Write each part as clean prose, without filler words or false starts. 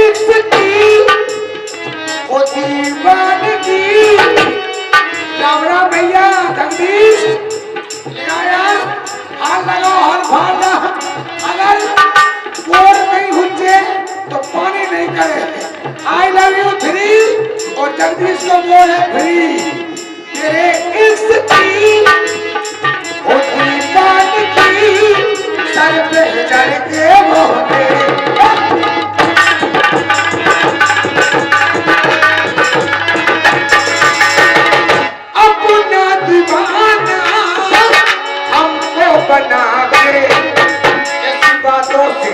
इश्क की वो दीवानगी। राम राम भैया जगदीश आया हाल लगाओ हर भाला। अगर बोर नहीं हुच्चे तो पानी नहीं करे। आई लव यू 3 और जगदीश को बोल है फ्री। तेरे इश्क की वो दीवानगी सर पे चढ़ के मोहते। बना के ऐसी बातों से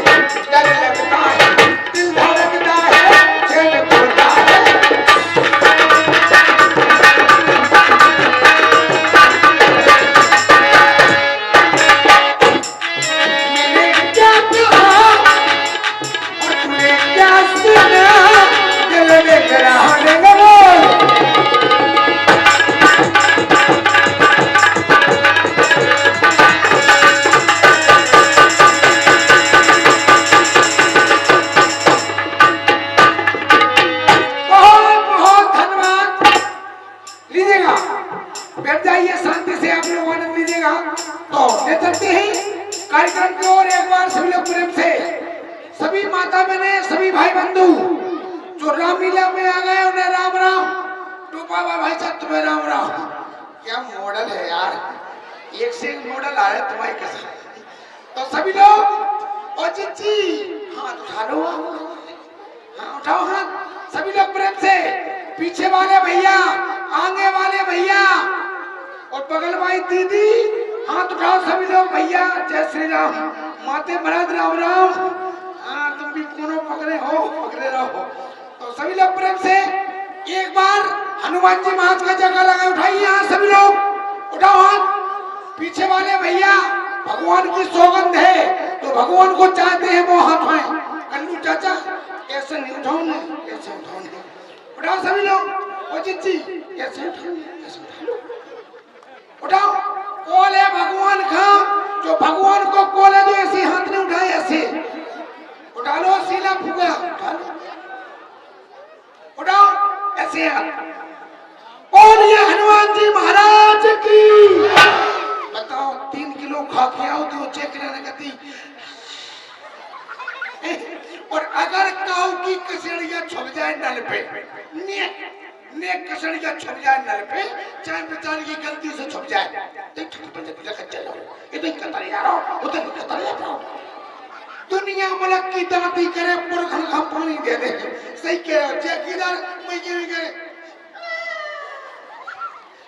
डर लगता है, दिल धड़कता है, चैन खोता है। मैंने क्या कहा और तूने क्या सुना, दिल में कराने लगा। कार्यक्रम की ओर एक बार सभी लोग प्रेम से, सभी माता बहने, सभी भाई बंधु जो रामलीला में आ गए उन्हें राम राम। टोपा भाई साहब तुम्हें राम राम। क्या मॉडल है यार, एक से एक मॉडल आ रहा है तुम्हारे के साथ। तो सभी लोग और चिच्ची हाथ उठा लो, हाँ उठाओ हाथ सभी लोग प्रेम से। पीछे वाले भैया, आगे वाले भैया और बगल वाली दीदी हाथ उठाओ सभी लोग। भैया जय श्री राम, माते महाराज राम राम। हाँ तुम भी कोनो पकड़े हो, पकड़े रहो। तो सभी लोग प्रेम से एक बार हनुमान जी महाराज का जगह लगा उठाइए यहाँ सभी लोग, उठाओ हाथ। पीछे वाले भैया भगवान की सौगंध है तो भगवान को चाहते हैं वो हाथ उठाएं। कन्नू चाचा ऐसे नहीं उठाओ ना, ऐसे उठाओ ना, उठाओ सभी लोग। ओ चिच्ची ऐसे उठाओ, ऐसे उठा लो, उठाओ। कोल है भगवान का, जो भगवान को कोल है जो ऐसे हाथ नहीं उठाए, ऐसे उठा लो। सीला फूका उठा लो, उठाओ ऐसे हाथ। बोलिए हनुमान जी महाराज की। बताओ 3 किलो खा के आओ तो चेक रहने गति। और अगर काऊ की कचड़िया छुप जाए नल पे, नेक कचड़िया छुप जाए नल पे, चाहे बेचारी की गलती से छुप जाए तो चलो ये तो कतर यार उधर कतर यार। दुनिया मुल्क की दाती करे पुरखन का पानी दे दे। सही कह रहे हो चेकीदार मैं ये भी करे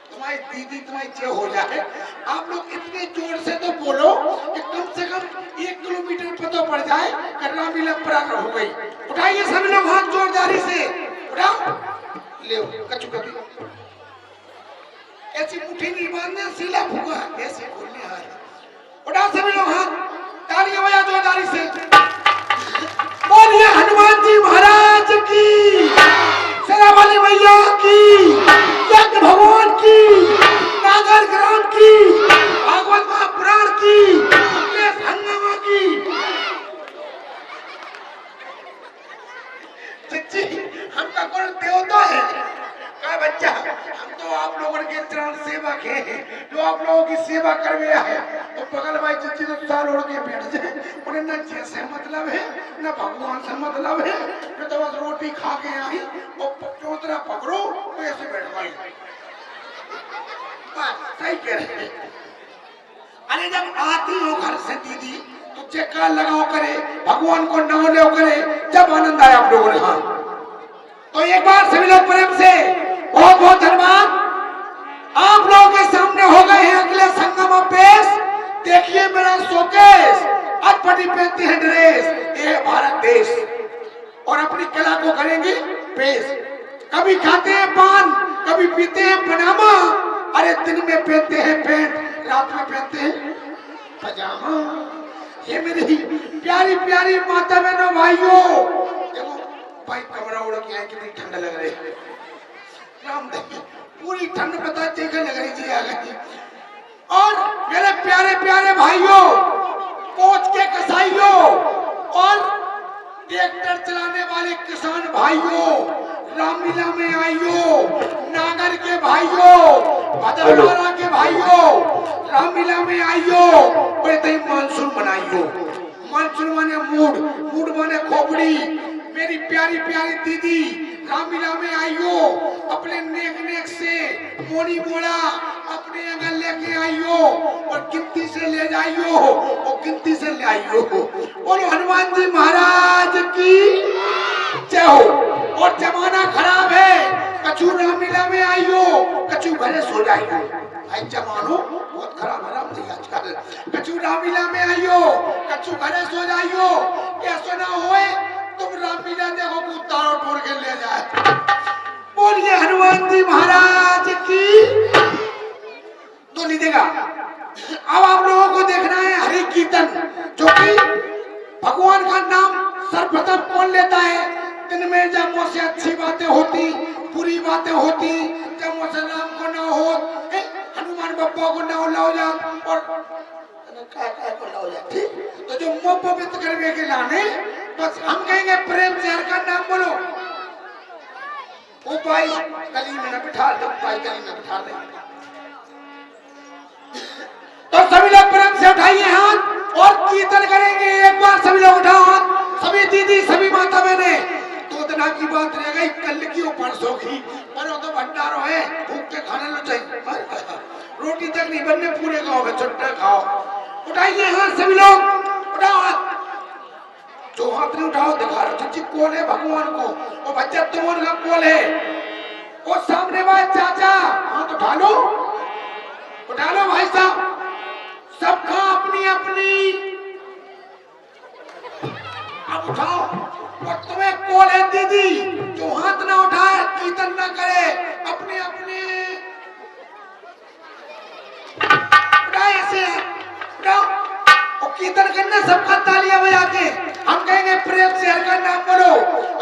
तुम्हारी दीदी तुम्हारी जे हो जाए। आप लोग इतने जोर से तो बोलो कि कम से कम 1 किलोमीटर पता पड़ जाए कि रामलीला प्रारंभ हो गई। उठाइए सभी लोग हाथ जोरदारी से, उठाओ ले कचू कभी ऐसी मुट्ठी नहीं बांधने, सीला फूका ऐसे खोलने हाथ। उठाओ सभी लोग हाथ, तालियां बजा जोरदारी से। बोलिए हनुमान जी महाराज की, शेरावाली मैया की, यज्ञ भगवान की, नागर ग्राम की, भागवत महापुराण की, हंगामा की। चिच्ची हम का कौन देवता है का बच्चा, हम तो आप लोगों के चरण सेवक हैं जो आप लोगों की सेवा कर गया है। तो बगल भाई चिच्ची तो साल उड़ के बैठ जाए, उन्हें न जे से मतलब है न भगवान से मतलब है। मैं तो बस रोटी खा के आई और चौतरा पकड़ो तो ऐसे बैठ गई। सही कह रहे हैं। अरे जब आती हो घर से दीदी तो चेका लगाओ करे, भगवान को नाम लो करे, जब आनंद आया आप लोगों ने। हाँ तो एक बार सभी लोग प्रेम से बहुत बहुत धन्यवाद। आप लोगों के सामने हो गए हैं अगले संगम पेश। देखिए मेरा शोकेस, अटपटी पहनते हैं ड्रेस, ये भारत देश और अपनी कला को करेंगे पेश। कभी खाते हैं पान, कभी पीते हैं पनामा। अरे दिन में पहनते हैं पैंट, रात में पहनते हैं पजामा। ये मेरी प्यारी प्यारी माता बहनों भाइयों, देखो भाई कमरा उड़ के आए, कितनी ठंड लग रही है। राम देखिए पूरी ठंड पता चेखा लग रही थी आ गई। और मेरे प्यारे प्यारे भाइयों, कोच के कसाईयों और ट्रैक्टर चलाने वाले किसान भाइयों, रामलीला में आइयो, नागर के भाइयों, भदरवाड़ा के भाइयों, रामलीला में आइयो, और मानसून बनाइयो। मानसून माने मूड, मूड माने खोपड़ी। मेरी प्यारी प्यारी दीदी रामलीला में आइयो, अपने नेक नेक से मोनी मोड़ा अपने अगर लेके आइयो और गिनती से ले जाइयो और गिनती से ले आइयो। बोलो हनुमान जी महाराज की जय हो। और जमाना खराब है, कछु रामलीला में आइयो, कछु घरे सो जाइयो। भाई जमानो बहुत खराब है राम जी आजकल। कछु रामलीला में आइयो, कछु घरे सो जाइयो। ऐसा ना होए तुम रामलीला देखो को तारों तोड़ के ले जाए। बोलिए हनुमान जी महाराज की। तो नहीं देगा। अब आप लोगों को देखना है हरि कीर्तन, जो कि भगवान का नाम सर्वप्रथम कौन लेता है। दिन में जब मुझसे अच्छी बातें होती, बुरी बातें होती, जब मुझसे राम को ना हो, हनुमान बप्पा को ना लाओ जा और काय को लाओ जा। ठीक, तो जो मुंह पवित्र करने के लाने, बस हम कहेंगे प्रेम से हर का नाम बोलो। ओ भाई गली में न बिठा दो, भाई गली में बिठा दे। तो सभी लोग प्रेम से उठाइए हाथ और कीर्तन करेंगे। एक बार सभी लोग उठाओ हाथ, सभी दीदी सभी माता बहने। 2 दिन की बात रह गई, कल की और परसों की, पर वो तो भंडारों है, भूख के खाने लो चाहिए। रोटी तक नहीं बनने पूरे गांव में, छुट्टा खाओ। उठाइए हाथ सभी लोग, उठाओ हाथ। जो हाथ नहीं उठाओ दिखा रहे चाची कौन है भगवान को, और बच्चा तुम का कौन है। और सामने वाले चाचा हाथ उठा लो भाई साहब। सबका अपनी अपनी अब उठाओ। और तुम्हें कौन है दीदी जो हाथ ना उठाए, कीर्तन ना करे, अपने अपने उठाए ऐसे उठाओ और कीर्तन करना। सबका तालियां बजा के हम कहेंगे प्रेम से हर का नाम बोलो।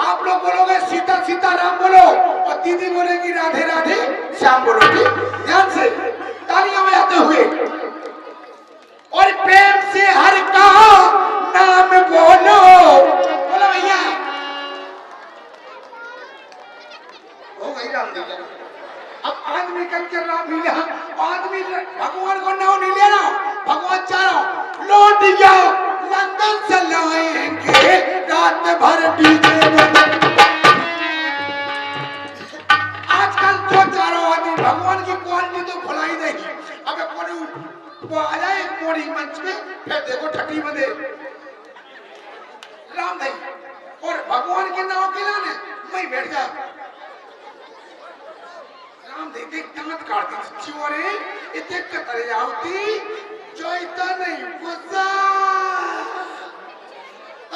आप लोग बोलोगे सीता सीता राम बोलो और दीदी बोलेगी राधे राधे श्याम बोलो। ठीक, ध्यान से तालियां बजाते हुए और प्रेम से हर का नाम बोलो। बोलो भैया, हो गई रामलीला। अब आदमी करके रामलीला, आदमी भगवान को नाम नहीं लेना। भगवान चाहो लौट जाओ लंदन से लाएंगे रात भर डीजे में। आजकल जो चारों आदमी भगवान की क्वालिटी तो भुलाई देगी। अब वो आ जाए एक मोड़ी मंच में, फिर देखो ठटी बंदे राम नहीं और भगवान के नाम के लाने मैं बैठ जा। राम देते दांत काटती चोरे इतने कतरे जाती जो इतना नहीं गुस्सा।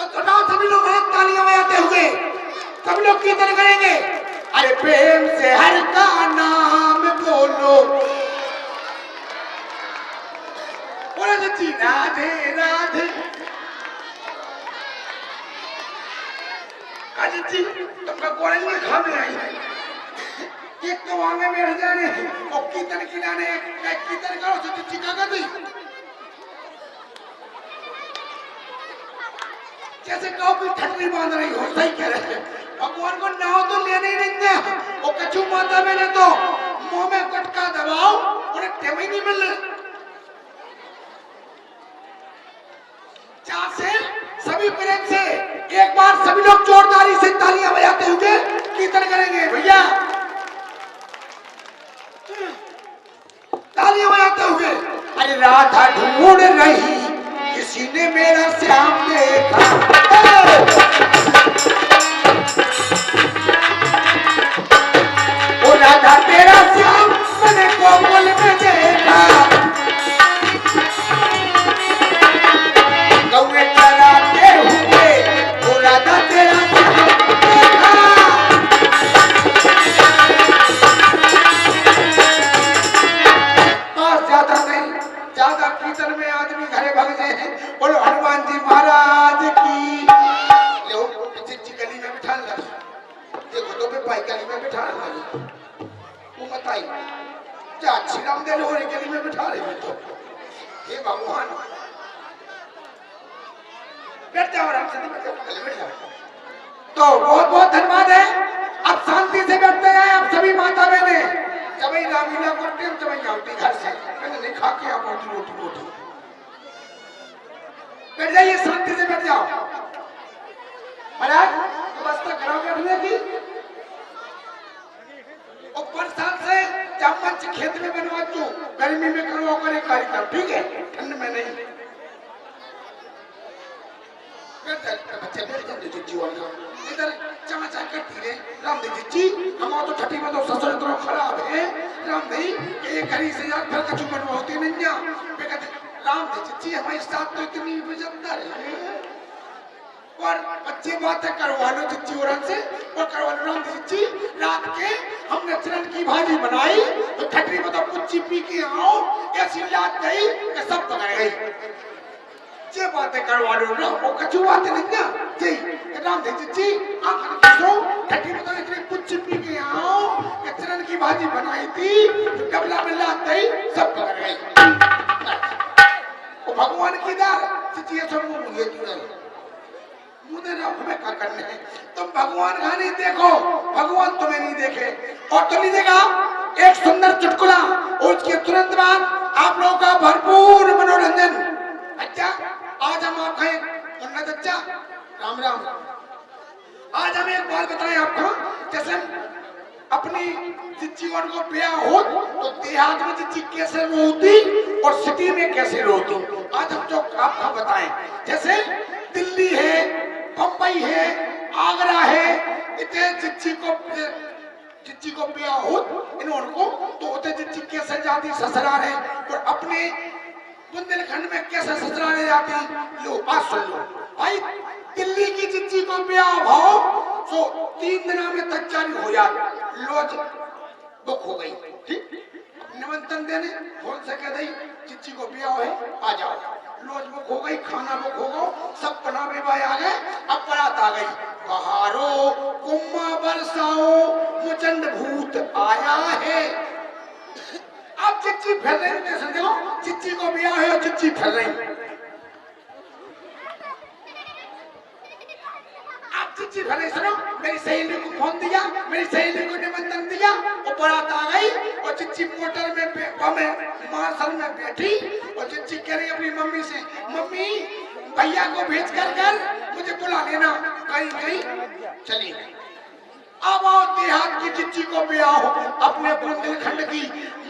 तो ना सभी लोग तालियां बजाते हुए सब लोग कीर्तन करेंगे। अरे प्रेम से हर का नाम बोलो। बोलो सच्ची राधे राधे। जी तुमका कॉलेज में खाने आई है, एक तो वहां में बैठ जाने और कीर्तन खिलाने, कीर्तन करो तो चिका कर दी। जैसे कहो कि ठटनी बांध रही हो, सही कह रहे हैं। भगवान को नाव तो लेने ही नहीं दे और कछु माता मैंने तो मुंह में गुटका दबाओ, उन्हें टेम ही नहीं मिल रहा। चार से सभी प्रेम से एक बार सभी लोग जोरदारी से तालियां बजाते हुए कीर्तन करेंगे। भैया तालियां बजाते हुए। अरे राधा ढूंढ रही किसी ने मेरा श्याम देखा। ओ राधा तेरा श्याम मैंने कोमल में देखा। गौरे चराते हुए ओ राधा तेरा श्याम देखा। ज्यादा नहीं, ज्यादा कीर्तन में आदमी घरे भाग जाए हैं। बोलो हनुमान जी महाराज की। लो पीछे गली में बिठा लगा, देखो तो पे पाई गली में बिठा लगा। वो मत आई क्या अच्छी राम दे लो गली में बिठा रही तो। हे भगवान बैठ जाओ आराम से, गली में बैठ जाओ। तो बहुत बहुत धन्यवाद है। अब शांति से बैठते हैं आप सभी माता बहने। जब रामीला करते हम जब आती घर से मैंने नहीं खा के आप रोटी रोटी रोटी बैठ जाइए, शांति से बैठ जाओ। महाराज व्यवस्था करो बैठने की। ऊपर साल से चम्मच खेत में बनवा दो, गर्मी में करो करे कार्यक्रम, ठीक है, ठंड में नहीं। बच्चे बैठ जाते जीवन इधर चमचा करती रहे राम दी जी हम तो छठी में तो ससुर तो खराब है राम नहीं ये घरी से यार फिर कछु बनवा होती नहीं जा राम दी जी हमारे साथ तो इतनी बेजता रहे और अच्छी बातें करवा लो जिज्जी और से और करवा लो राम जी रात के हमने चरण की भाजी बनाई तो ठटरी में तो कुछ पी के आओ ऐसी याद गई कि सब पकड़ गई। ये बातें करवा लो ना वो कछु बातें नहीं ना जी राम जी आंख किसो ठटरी में तो इतनी कुछ पी के आओ कि चरण की भाजी बनाई थी तो डबला में लात गई सब पकड़ गई। वो भगवान की दार जी सब मुझे जुड़े मुझे ना हमें क्या करने हैं तुम भगवान का नहीं देखो भगवान तुम्हें नहीं देखे और तो नहीं देगा। एक सुंदर चुटकुला और उसके तुरंत बाद आप लोगों का भरपूर मनोरंजन। अच्छा आज हम आपका एक उन्नत अच्छा राम राम आज हम एक बात बताएं आपको जैसे अपनी जीवन को ब्याह हो तो देहात में जिच्ची कैसे रोती और सिटी में कैसे रोती आज हम जो आपको बताएं। जैसे दिल्ली है बम्बई है आगरा है इतने जिच्ची को ब्याह हो इनको तो उतने जिच्ची कैसे जाती ससुराल है और अपने बुंदेलखंड में कैसे ससुराल जाती लो आज सुन लो भाई दिल्ली की जिच्ची को ब्याह हो तो 3 दिन में तैयारी हो जाती लॉज बुक हो गई ठीक निमंत्रण देने फोन से कह दी जिच्ची को ब्याह है आ जाओ लॉज बुक हो गई खाना बुक हो गया सब बनावे भाई आ गए अब बारात आ गई बहारो कुम्मा बरसाओ मुचंड भूत आया है। अब चिच्ची फिर रही है समझो चिच्ची को ब्याह है और चिच्ची फिर रही चिच्ची फिर रही सुनो मेरी सहेली को फोन दिया मेरी सहेली को निमंत्रण दिया वो बारात आ गई और चिच्ची मोटर में मार्शल में बैठी और चिच्ची कह रही अपनी मम्मी से मम्मी भैया को भेज कर मुझे बुला लेना कहीं कहीं चली अब आओ देहात की चिच्ची को भी आओ अपने बुंदेलखंड की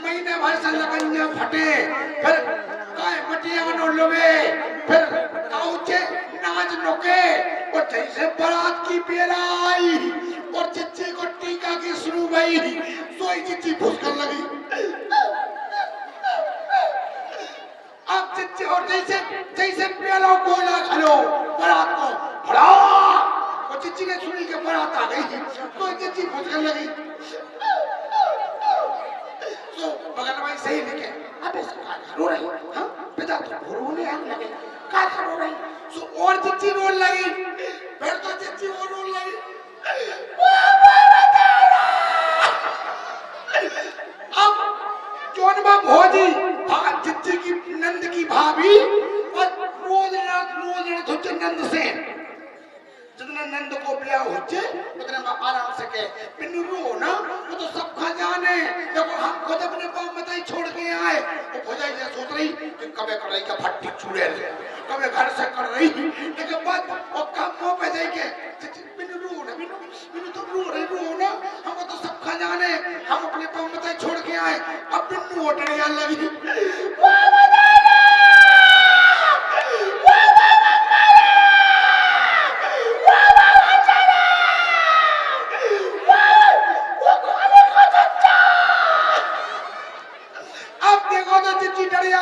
महीने भर से लगनिया फटे फिर काय मटियानो लोगे फिर काउचे नाच नोके और जैसे बारात की बेला आई और चिच्ची को टीका की शुरू भई सोई चिच्ची फुसकन लगी। अब चिच्ची और जैसे बेला गोला खलो बारात को फड़ा और चिच्ची ने सुनी के बारात आ गई तो चिच्ची फुसकन लगी। तो बगल में सही लिखे अबे रो रही हां पिता तो रोने आग लगे क्या रो रही तो और चिच्ची रोने लगी फिर तो चिच्ची वो रोने लगी अब जोनबा भोजी चिच्ची की नंद की भाभी और रोज तो नंद से जितने नंद को ब्याह होचे उतने आराम से के पिन्नू रो ना वो तो सब खा जाने देखो हम खुद अपने पाँव मताई छोड़ के आए वो भोजाई ये सोच रही कि कबे कर रही का भट्टी छुड़े कबे घर से कर रही लेकिन बात वो काम मुंह पे जाए के पिन्नू रो ना पिन्नू तो रो ना हम तो सब खा जाने हम अपने पाँव मताई छोड़ के आए अब पिन्नू उठने लगी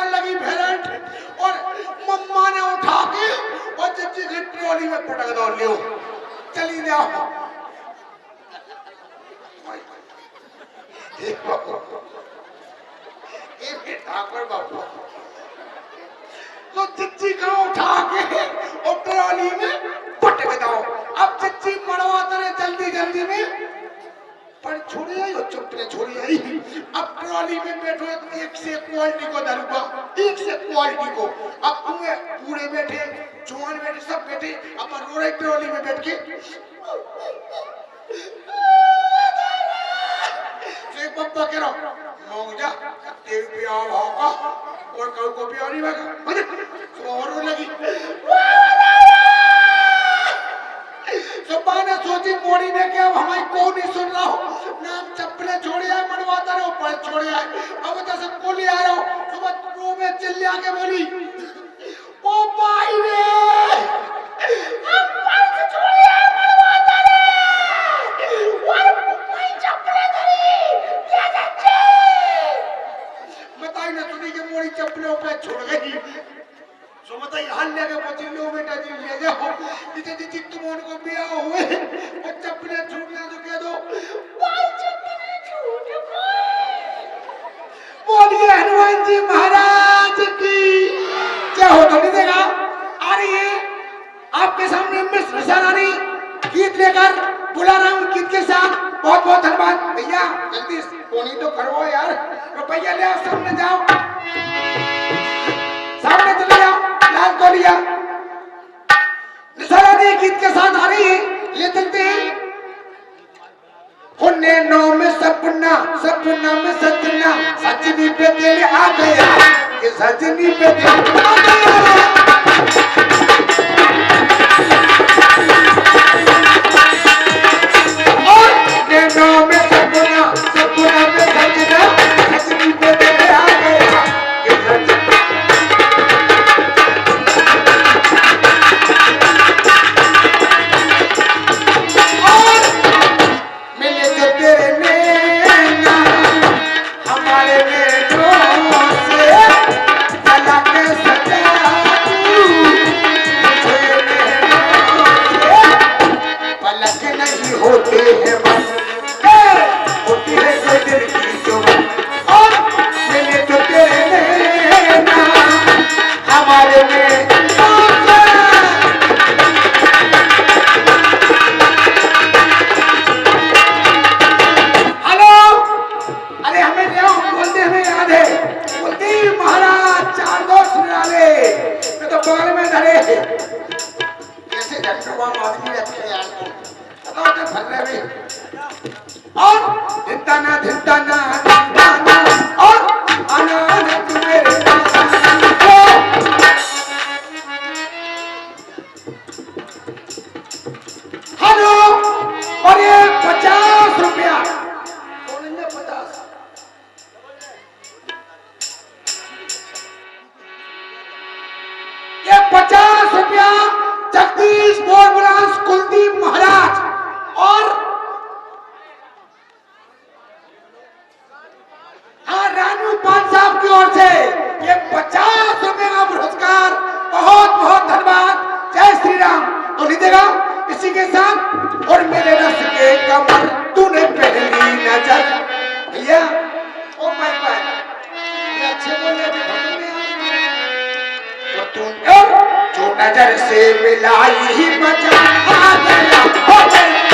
लगी भेरंट और मम्मा ने उठा के और चिच्ची की ट्रॉली में पटक दो लियो चली जाओ ठाकुर बाबू तो चिच्ची का उठा के और ट्रॉली में पटक दो। अब चिच्ची मरवा करे जल्दी में पर छोड़ी आई और चुपने छोड़ी आई अब ट्रॉली में बैठो एक से क्वालिटी को दरुगा एक से क्वालिटी को। अब तुम्हें बूढ़े बैठे, जवान बैठे, सब बैठे, अपन रोड़े ट्रॉली में बैठ के पप्पा कह रहा हूँ जा तेल पिया होगा और कल को पिया नहीं होगा और लगी सुबह ने सोची मोड़ी ने कि अब हमारी कौन नहीं सुन रहा हो नाम चप्पलें छोड़े आए मनवाता रहो पर छोड़े आए अब तो सब बोली आ रहा हूँ सुबह रो में चिल्ला के बोली ओ भाई रे हम पर छोड़े आए मनवाता रे और मैं चप्पलें धरी क्या सच्चे बताई ना सुनी के मोड़ी चप्पलों पे छोड़ गई सो बताई हाल लेके पहुंची लो बेटा जी ले जाओ इसे जी तुम उनको बिया हुए और चप्पलें छूटना तो कह दो भाई चप्पलें छूट गए बोलिए हनुमान जी महाराज की क्या हो तो नहीं देगा आ रही है आपके सामने मिस निशानी गीत लेकर बुला रहा हूँ गीत के साथ बहुत बहुत धन्यवाद भैया जल्दी कोनी तो करो यार रुपया ले आओ सामने जाओ सामने चले जाओ लाल तौलिया निशानी गीत के साथ आ रही है ले चलते हैं होने नो में सपना सपना में सजना सजनी पे दिल आ गया कि सजनी पे दिल आ गया और नैनो में सपना सपना में सजना सजनी पे दिल आ गया कि सजनी नजर से मिलाई ही मजा आ गया